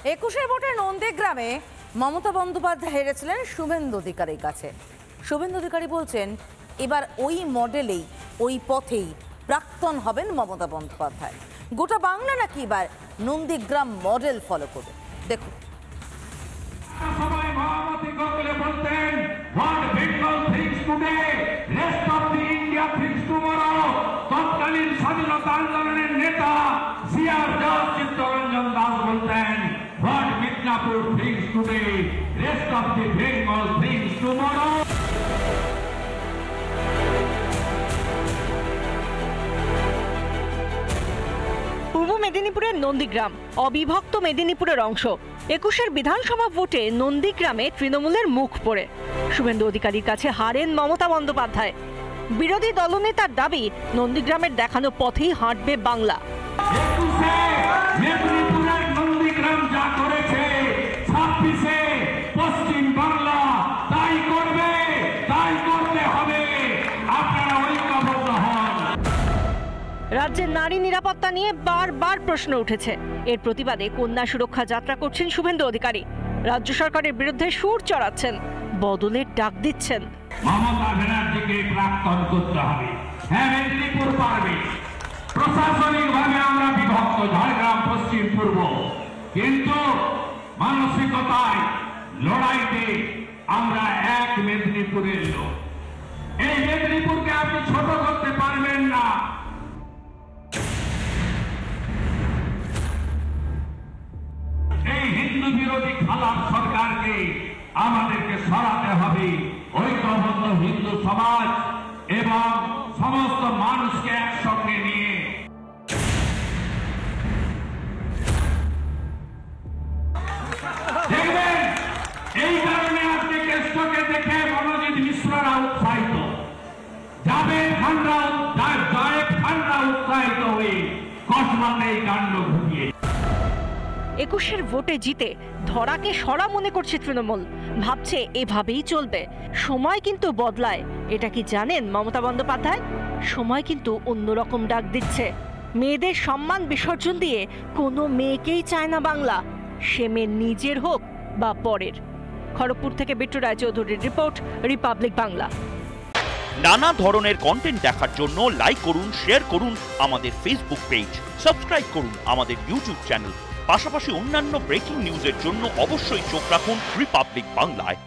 একুশের ভোটে নন্দীগ্রামে মমতা বন্দ্যোপাধ্যায় হেরেছিলেন শুভেন্দু অধিকারীর কাছে। শুভেন্দু অধিকারী বলছেন এবার ওই মডেলেই ওই পথেই প্রাক্তন হবেন মমতা বন্দ্যোপাধ্যায়। গোটা বাংলা নাকি এবার নন্দীগ্রাম মডেল ফলো করবে। দেখুন, তৎকালীন স্বাধীনতা আন্দোলনের নেতা চিত্তরঞ্জন দাস বলতেন, what Midnapur thinks today, rest of the Bengal thinks tomorrow. পূর্ব মেদিনীপুরের নন্দীগ্রাম অবিভক্ত মেদিনীপুরের অংশ। ২১-এর বিধানসভা ভোটে নন্দীগ্রামে তৃণমূলের মুখ পড়ে শুভেন্দু অধিকারীর কাছে হারেন মমতা বন্দ্যোপাধ্যায়। বিরোধী দলনেতার দাবি নন্দীগ্রামের দেখানো পথেই হাঁটবে বাংলা। পশ্চিম বাংলা তাই করবে, তাই করতে হবে, আপনারা ঐক্যবদ্ধ হন। রাজ্যের নারী নিরাপত্তা নিয়ে বারবার প্রশ্ন উঠেছে। এর প্রতিবাদে কন্যা সুরক্ষা যাত্রা করছেন শুভেন্দু অধিকারী। রাজ্য সরকারের বিরুদ্ধে সুর চড়াচ্ছেন, বদলের ডাক দিচ্ছেন। মমতা ব্যানার্জিকে প্রাক্তন করতে হবে। হ্যাঁ, মেদিনীপুর পারবে। প্রশাসনিকভাবে আমরা বিভক্ত, ঝাড়গ্রাম পশ্চিম পূর্ব, কিন্তু মানসিকতায় লড়াইতে আমরা এক মেদিনীপুরের লোক। এই মেদিনীপুরকে আপনি ছোট করতে পারবেন না। এই হিন্দু বিরোধী খালার সরকারকে আমাদেরকে সরাতে হবে। ঐক্যবদ্ধ হিন্দু সমাজ এবং সমস্ত মানুষকে একসঙ্গে নিয়ে দেখবেন। এই কারণে আপনি কেষ্টকে দেখে মনোজিৎ মিশ্ররা উৎসাহিত, জাভেদ খানরা উৎসাহিত হয়ে কসবাতে এই কাণ্ড ঘটিয়ে ২১-এর ভোটে জিতে ধরাকে সরা মনে করছে তৃণমূল, ভাবছে এভাবেই চলবে। সময় কিন্তু বদলায়, এটা কি জানেন মমতা বন্দ্যোপাধ্যায়? সময় কিন্তু অন্যরকম ডাক দিচ্ছে। মেয়েদের সম্মান বিসর্জন দিয়ে কোনো মেয়েকেই চায় না বাংলা, সে মেয়ে নিজের হোক বা পরের। খড়গপুর থেকে বিট্টু রায়চৌধুরীর রিপোর্ট, রিপাবলিক বাংলা। নানা ধরনের কন্টেন্ট দেখার জন্য লাইক করুন, শেয়ার করুন আমাদের ফেসবুক পেজ, সাবস্ক্রাইব করুন আমাদের ইউটিউব চ্যানেল। পাশাপাশি অন্যান্য ব্রেকিং নিউজের জন্য অবশ্যই চোখ রাখুন রিপাবলিক বাংলায়।